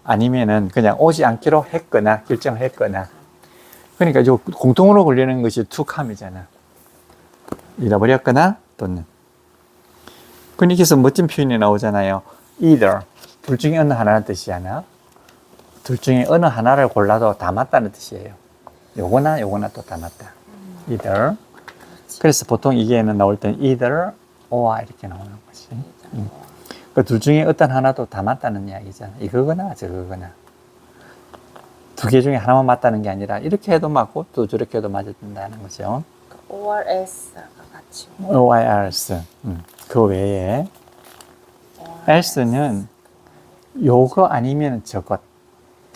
아니면은 그냥 오지 않기로 했거나 결정했거나. 그러니까 이 공통으로 걸리는 것이 to come이잖아. 잃어버렸거나 또는. 그러니까 여기서 멋진 표현이 나오잖아요. either, 둘 중에 어느 하나라는 뜻이잖아. 둘 중에 어느 하나를 골라도 다 맞다는 뜻이에요. 요거나 또 다 맞다. either. 그래서 보통 이게는 나올 때는 either or 이렇게 나오는 거지. 그 둘 중에 어떤 하나도 다 맞다는 이야기잖아. 이거거나 저거거나. 두 개 중에 하나만 맞다는 게 아니라 이렇게 해도 맞고 또 저렇게 해도 맞는다는 거죠. ORS가 같이. or else. 그 외에 else는 요거 아니면 저것,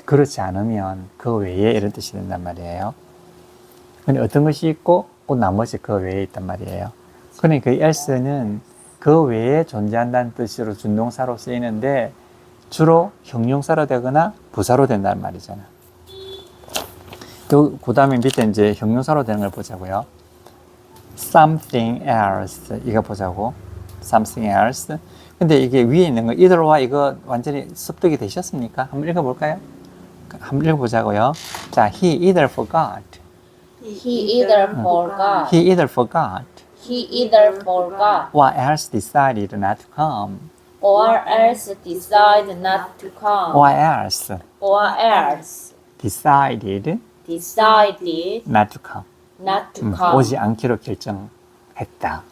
그렇지 않으면 그 외에 이런 뜻이 된단 말이에요. 근데 어떤 것이 있고 또 나머지 그 외에 있단 말이에요. 그러니까 else는 그 외에 존재한다는 뜻으로 준동사로 쓰이는데 주로 형용사로 되거나 부사로 된다는 말이잖아. 그 다음에 밑에 이제 형용사로 되는 걸 보자고요. something else 이거 보자고. something else. 근데 이게 위에 있는 거 either와 이거 완전히 습득이 되셨습니까? 한번 읽어볼까요? 한번 읽어보자고요. 자, he either forgot. He either forgot. He either forgot. He either forgot or else decided not to come. or else decided not to come or else or else decided decided not to come. not to come. 오지 않기로 결정했다.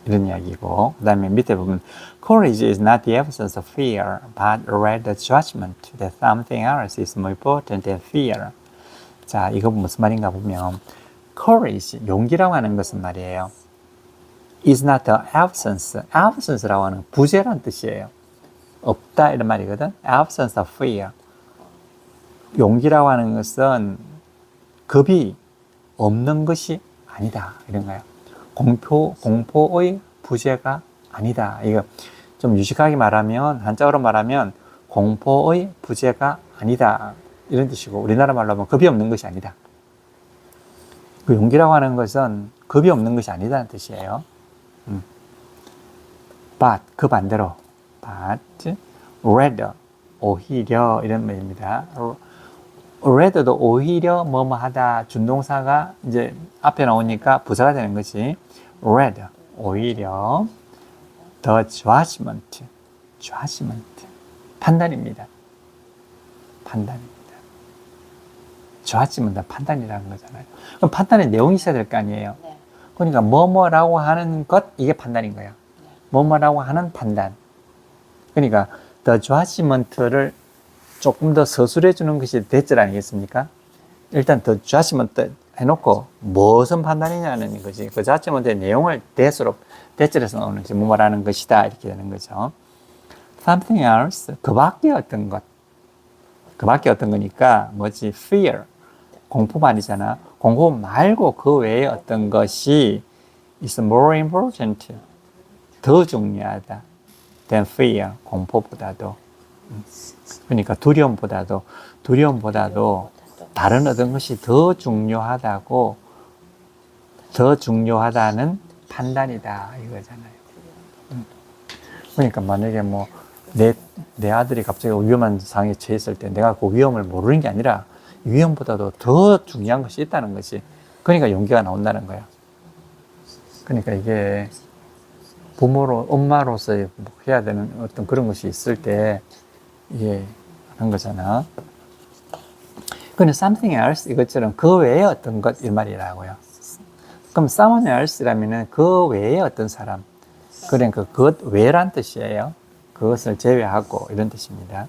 이런 이야기고, 그 다음에 밑에 보면 courage is not the absence of fear, but rather judgment that something else is more important than fear. 자, 이거 무슨 말인가 보면 courage, 용기라고 하는 것은 말이에요. is not the absence. absence라고 하는 부재란 뜻이에요. 없다 이런 말이거든. absence of fear. 용기라고 하는 것은 겁이 없는 것이 아니다. 이런 거예요. 공포의 부재가 아니다. 이거 좀 유식하게 말하면, 한자어로 말하면 공포의 부재가 아니다. 이런 뜻이고, 우리나라 말로 하면 겁이 없는 것이 아니다. 그 용기라고 하는 것은 겁이 없는 것이 아니다는 뜻이에요. But, 그 반대로, but, rather, 오히려, 이런 말입니다. rather도 오히려 뭐뭐 하다, 준동사가 이제 앞에 나오니까 부사가 되는 것이 rather, 오히려 the judgment, 판단입니다. judgment, 판단이라는 거잖아요. 그럼 판단의 내용이 있어야 될 거 아니에요. 네. 그러니까 뭐뭐라고 하는 것, 이게 판단인 거예요. 뭐뭐라고 하는 판단. 그러니까 the judgment를 조금 더 서술해 주는 것이 대절 아니겠습니까? 일단 the judgment 해놓고 무슨 판단이냐는 거지. 그 judgment의 내용을 대절해서 나오는 것이 뭐라는 것이다. 이렇게 되는 거죠. something else, 그 밖에 어떤 것. 그 밖에 어떤 거니까 뭐지? fear, 공포만이잖아. 공포 말고 그 외에 어떤 것이 is more important, 더 중요하다. than fear, 공포보다도. 그러니까 두려움보다도 다른 어떤 것이 더 중요하다는 판단이다 이거잖아요. 그러니까 만약에 뭐 내 아들이 갑자기 위험한 상황에 처했을 때 내가 그 위험을 모르는 게 아니라 위험보다도 더 중요한 것이 있다는 것이, 그러니까 용기가 나온다는 거야. 그러니까 이게 부모로, 엄마로서 해야 되는 어떤 그런 것이 있을 때 이게 하는 거잖아. 근데 something else 이것처럼 그 외에 어떤 것 이 말이라고요. 그럼 someone else라면은 그 외에 어떤 사람, 그러니까 그것 외란 뜻이에요. 그것을 제외하고 이런 뜻입니다.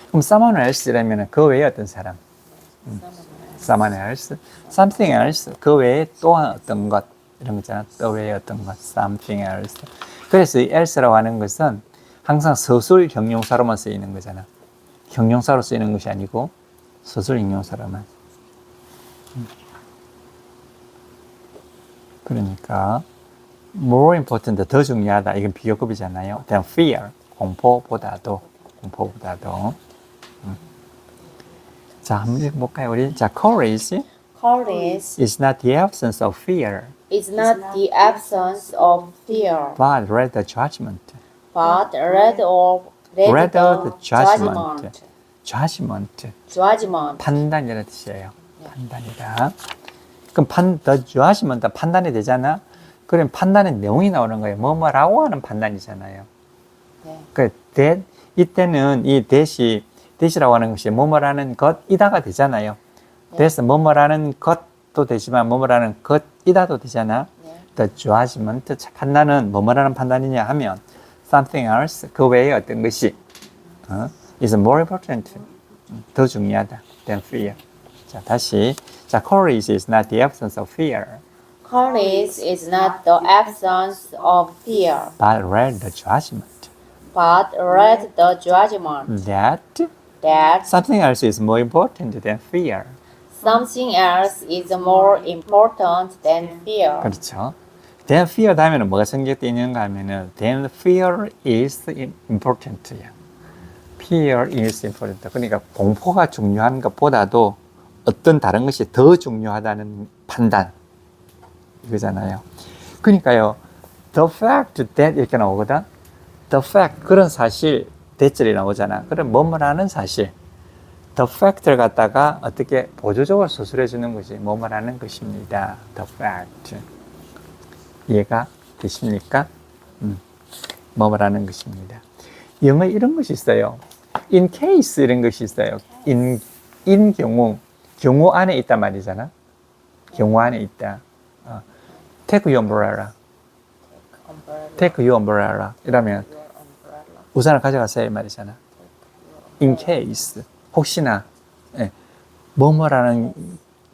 그럼 someone else라면은 그 외에 어떤 사람, someone else, something else 그 외에 또한 어떤 것 이런 거잖아. 또 외에 어떤 것, something else. 그래서 이 else라고 하는 것은 항상 서술 형용사로만 쓰이는 거잖아. 형용사로 쓰이는 것이 아니고 서술 형용사로만. 그러니까 more important, 더 중요하다. 이건 비교급이잖아요. than fear, 공포보다도. 자, 한번 읽어볼까요, 우리? 자, courage is not the absence of fear, is not the absence of fear, but rather judgment. but rather the judgment. judgment. 판단이라는 뜻이에요. 판단이다. 그럼 the judgment, 판단이 되잖아. 그럼 판단의 내용이 나오는 거예요. 뭐뭐라고 하는 판단이잖아요. 네. 그 이때는 이 that이라고 하는 것이 뭐뭐라는 것이다가 되잖아요. 그래서 뭐뭐라는 것도 되지만 뭐뭐라는 것이다도 되잖아. 네. The judgment, 판단은 뭐뭐라는 판단이냐 하면 something else, 그 외에 어떤 것이 is more important, 더 중요하다 than fear. 자, 다시. 자, courage is not the absence of fear, Courage is not the absence of fear, but rather the judgment but rather the judgment that that something else is more important than fear. something else is more important than fear. 그렇죠. Then fear 다음에는 뭐가 생략되어 있는가 하면은 then fear is important. Fear is important. 그러니까 공포가 중요한 것보다도 어떤 다른 것이 더 중요하다는 판단. 이거잖아요. 그러니까요. The fact that 이렇게 나오거든. The fact, 그런 사실, 대절이 나오잖아. 그럼 뭐뭐라는 사실. The fact를 갖다가 어떻게 보조적으로 서술해 주는 것이 뭐뭐라는 것입니다. The fact. 이해가 되십니까? 뭐뭐라는 것입니다. 영어에 이런 것이 있어요. In case 이런 것이 있어요. in 경우 안에 있단 말이잖아. 경우 안에 있다. take your umbrella. umbrella. take your umbrella. 이러면 your umbrella. 우산을 가져가세요 이 말이잖아. in case. 혹시나. 예. 뭐뭐라는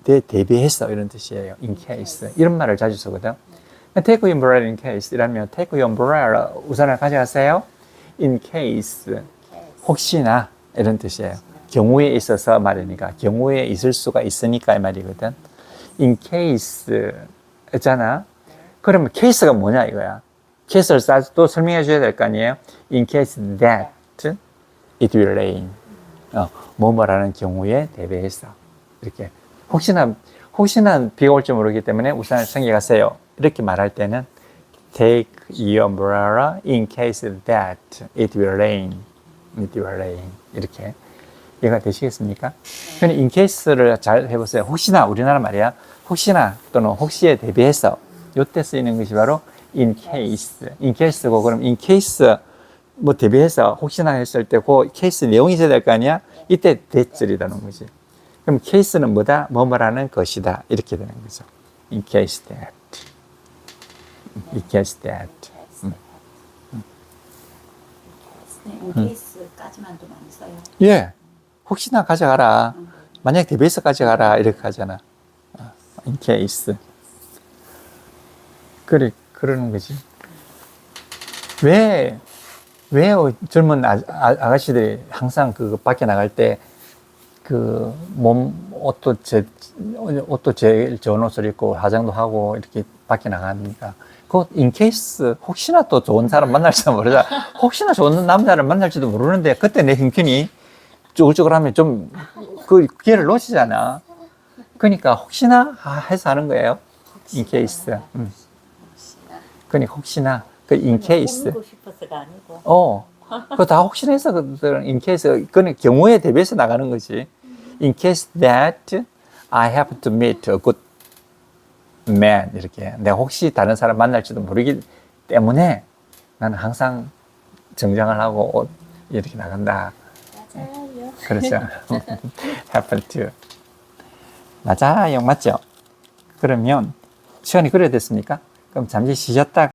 데 대비해서 이런 뜻이에요. in case. 이런 말을 자주 쓰거든. take your umbrella in case. 이러면 take your umbrella. 우산을 가져가세요. in case. 혹시나 이런 뜻이에요. 경우에 있어서 말이니까 경우에 있을 수가 있으니까 이 말이거든. in case 있잖아. 그러면 case가 뭐냐 이거야. case를 또 설명해 줘야 될 거 아니에요. in case that it will rain. 뭐뭐라는 경우에 대비해서 이렇게 혹시나 비가 올지 모르기 때문에 우산을 챙겨가세요. 이렇게 말할 때는 take your umbrella in case that it will rain. it will rain. 이렇게 이해가 되시겠습니까? 그럼 in case를 잘 해보세요. 혹시나 우리나라 말이야. 혹시나 또는 혹시에 대비해서 이때 쓰이는 것이 바로 in case. in case고 그럼 in case 뭐 대비해서 혹시나 했을 때 그 케이스 내용이 있어야 될 거 아니야? 이때 that이라는 거지. 그럼 case는 뭐다? 뭐뭐라는 것이다. 이렇게 되는 거죠. in case that. in case that. 인케이스까지만도 많이 써요. 예. 혹시나 가져가라. 만약 대비해서 가져가라. 이렇게 하잖아. in case. 그래, 그러는 거지. 왜 젊은 아가씨들이 항상 그 밖에 나갈 때 그 옷도 제일 좋은 옷을 입고 화장도 하고 이렇게 밖에 나갑니까? 그 인케이스 혹시나 또 좋은 사람 만날지도 모르자. 혹시나 좋은 남자를 만날지도 모르는데 그때 내 형편이 쭈글쭈글하면 좀 그 기회를 놓치잖아. 그러니까 혹시나 해서 하는 거예요. 인케이스. 그러니까 혹시나 그 인케이스. 꾸미고 싶어서가 아니고. 그거 다 혹시나 해서 in case 그건 경우에 대비해서 나가는 거지. In case that I happen to meet a good man 이렇게 내가 혹시 다른 사람 만날지도 모르기 때문에 나는 항상 정장을 하고 옷 이렇게 나간다. 맞아요. 그렇죠. happen to. 맞아요, 맞죠? 그러면 시간이 그래 됐습니까? 그럼 잠시 쉬셨다가